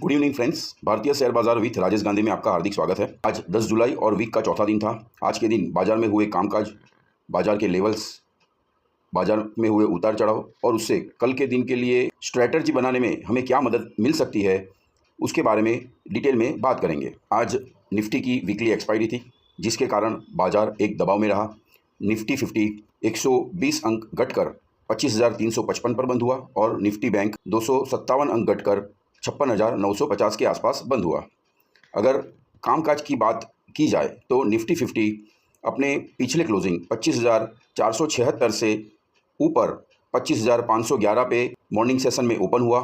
Good evening friends, भारतीय share बाजार with Rajesh Gandhi में आपका हार्दिक स्वागत है। आज 10 जुलाई और वीक का चौथा दिन था। आज के दिन बाजार में हुए कामकाज, बाजार के लेवल्स, बाजार में हुए उतार चढ़ाव और उससे कल के दिन के लिए स्ट्रैटेजी बनाने में हमें क्या मदद मिल सकती है, उसके बारे में डिटेल में बात करेंगे। आज निफ्टी की वीकली एक्सपायरी थी, जिसके कारण बाजार एक दबाव में रहा। निफ्टी 50 120 अंक घटकर 25,355 पर बंद हुआ और निफ्टी बैंक 257 अंक घटकर 56,950 के आसपास बंद हुआ। अगर कामकाज की बात की जाए तो निफ्टी 50 अपने पिछले क्लोजिंग 25,476 से ऊपर 25,511 पे मॉर्निंग सेशन में ओपन हुआ।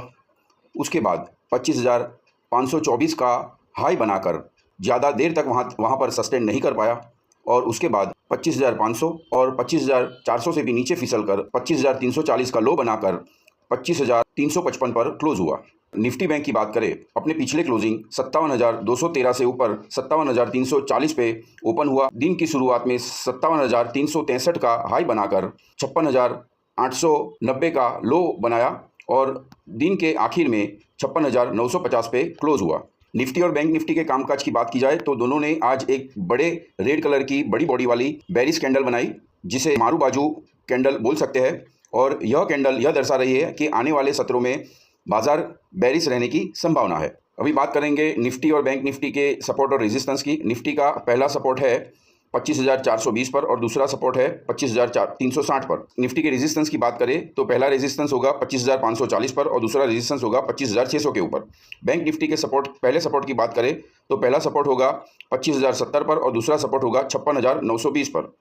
उसके बाद 25,524 का हाई बनाकर ज़्यादा देर तक वहाँ पर सस्टेन नहीं कर पाया और उसके बाद 25,500 और 25,400 से भी नीचे फिसलकर 25,340 का लो बनाकर 25,355 पर क्लोज हुआ। निफ्टी बैंक की बात करें, अपने पिछले क्लोजिंग 57,213 से ऊपर 57,340 पे ओपन हुआ। दिन की शुरुआत में 57,363 का हाई बनाकर 56,890 का लो बनाया और दिन के आखिर में 56,950 पे क्लोज हुआ। निफ्टी और बैंक निफ्टी के कामकाज की बात की जाए तो दोनों ने आज एक बड़े रेड कलर की बड़ी बॉडी वाली बेरिश कैंडल बनाई, जिसे मारू बाजू कैंडल बोल सकते हैं। और यह कैंडल यह दर्शा रही है कि आने वाले सत्रों में बाजार बेरिश रहने की संभावना है। अभी बात करेंगे निफ्टी और बैंक निफ्टी के सपोर्ट और रेजिस्टेंस की। निफ्टी का पहला सपोर्ट है 25,420 पर और दूसरा सपोर्ट है 25,360 पर। निफ्टी के रेजिस्टेंस की बात करें तो पहला रेजिस्टेंस होगा 25,540 पर और दूसरा रेजिस्टेंस होगा 25,600 के ऊपर। बैंक निफ्टी के पहले सपोर्ट की बात करें तो पहला सपोर्ट होगा 25,070 पर और दूसरा सपोर्ट होगा 56,920 पर।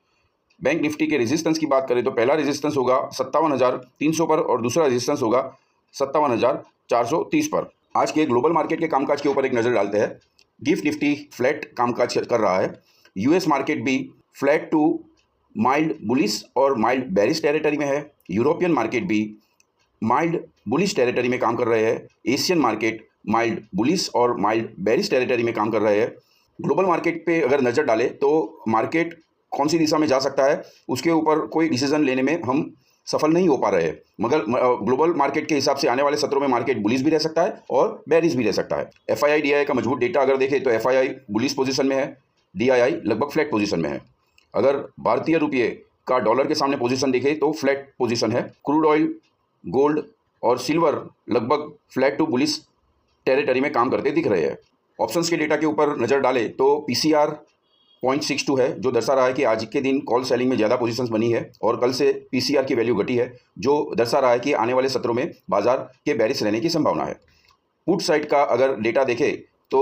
बैंक निफ्टी के रेजिस्टेंस की बात करें तो पहला रेजिस्टेंस होगा 57,300 पर और दूसरा रेजिस्टेंस होगा 57,430 पर। आज के ग्लोबल मार्केट के कामकाज के ऊपर एक नज़र डालते हैं। गिफ्ट निफ्टी फ्लैट कामकाज कर रहा है। यूएस मार्केट भी फ्लैट टू माइल्ड बुलिश और माइल्ड बेरिश टेरिटरी में है। यूरोपियन मार्केट भी माइल्ड बुलिश टेरिटरी में काम कर रहे हैं। एशियन मार्केट माइल्ड बुलिश और माइल्ड बेरिश टेरिटरी में काम कर रहे हैं। ग्लोबल मार्केट पे अगर नज़र डालें तो मार्केट कौन सी दिशा में जा सकता है, उसके ऊपर कोई डिसीजन लेने में हम सफल नहीं हो पा रहे हैं। मगर ग्लोबल मार्केट के हिसाब से आने वाले सत्रों में मार्केट बुलिश भी रह सकता है और बेरिश भी रह सकता है। एफआईआई डीआईआई का मजबूत डेटा अगर देखें तो एफआईआई बुलिश पोजीशन में है, डीआईआई लगभग फ्लैट पोजीशन में है। अगर भारतीय रुपये का डॉलर के सामने पोजीशन देखें तो फ्लैट पोजीशन है। क्रूड ऑयल, गोल्ड और सिल्वर लगभग फ्लैट टू बुलिश टेरिटरी में काम करते दिख रहे हैं। ऑप्शंस के डेटा के ऊपर नज़र डालें तो पीसीआर 0.62 है, जो दर्शा रहा है कि आज के दिन कॉल सेलिंग में ज़्यादा पोजीशंस बनी है और कल से पीसीआर की वैल्यू घटी है, जो दर्शा रहा है कि आने वाले सत्रों में बाजार के बेरिश रहने की संभावना है। पुट साइड का अगर डेटा देखें तो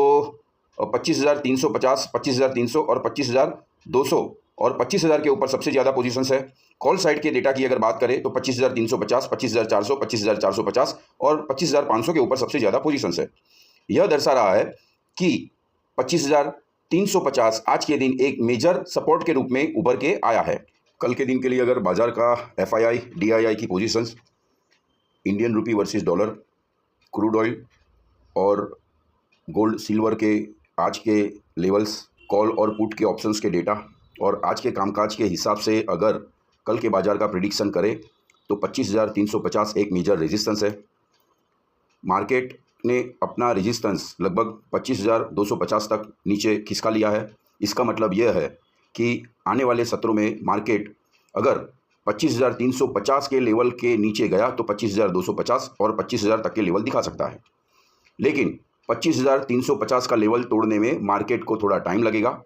25,350, 25,300 और 25,200 और 25,000 के ऊपर सबसे ज़्यादा पोजीशंस है। कॉल साइड के डेटा की अगर बात करें तो 25,350, 25,400, 25,450 और 25,500 के ऊपर सबसे ज़्यादा पोजीशंस है। यह दर्शा रहा है कि 25,350 आज के दिन एक मेजर सपोर्ट के रूप में उभर के आया है। कल के दिन के लिए अगर बाजार का एफआईआई डीआईआई की positions, Indian rupee versus dollar, crude oil और गोल्ड सिल्वर के आज के लेवल्स, कॉल और पुट के ऑप्शंस के डेटा और आज के कामकाज के हिसाब से अगर कल के बाजार का प्रिडिक्शन करें तो 25,350 एक मेजर रेजिस्टेंस है। मार्केट ने अपना रेजिस्टेंस लगभग 25,250 तक नीचे खिसका लिया है। इसका मतलब यह है कि आने वाले सत्रों में मार्केट अगर 25,350 के लेवल के नीचे गया तो 25,250 और 25,000 तक के लेवल दिखा सकता है। लेकिन 25,350 का लेवल तोड़ने में मार्केट को थोड़ा टाइम लगेगा।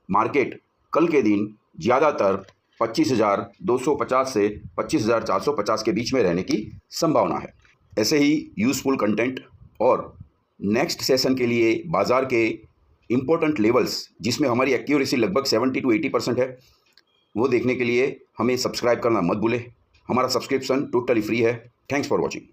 मार्केट कल के दिन ज़्यादातर 25,250 से 25,450 के बीच में रहने की संभावना है। ऐसे ही यूज़फुल कंटेंट और नेक्स्ट सेशन के लिए बाजार के इम्पोर्टेंट लेवल्स, जिसमें हमारी एक्यूरेसी लगभग 70 to 80% है, वो देखने के लिए हमें सब्सक्राइब करना मत भूलें। हमारा सब्सक्रिप्शन टोटली फ्री है। Thanks for watching.